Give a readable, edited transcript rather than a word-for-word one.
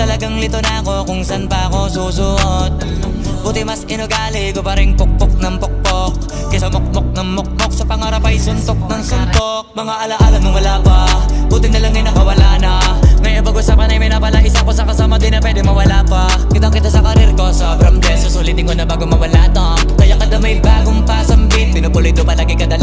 Talagang lito na ako kung san pa ako susuot. Buti mas inugali ko pa rin pukpok ng pukpok kesa mokmok ng mokmok, sa pangarap ay suntok ng suntok. Mga alaala nung wala pa, buti na lang ay nakawala na. Ngayon pag-usapan ay may napala isa ko sa kasama, di na pwede mawala pa. Kitang kita sa karir ko, sobrang bless. Susulitin ko na bago mawala to. Kaya kada may bagong pasambit, pinupulido palagi kada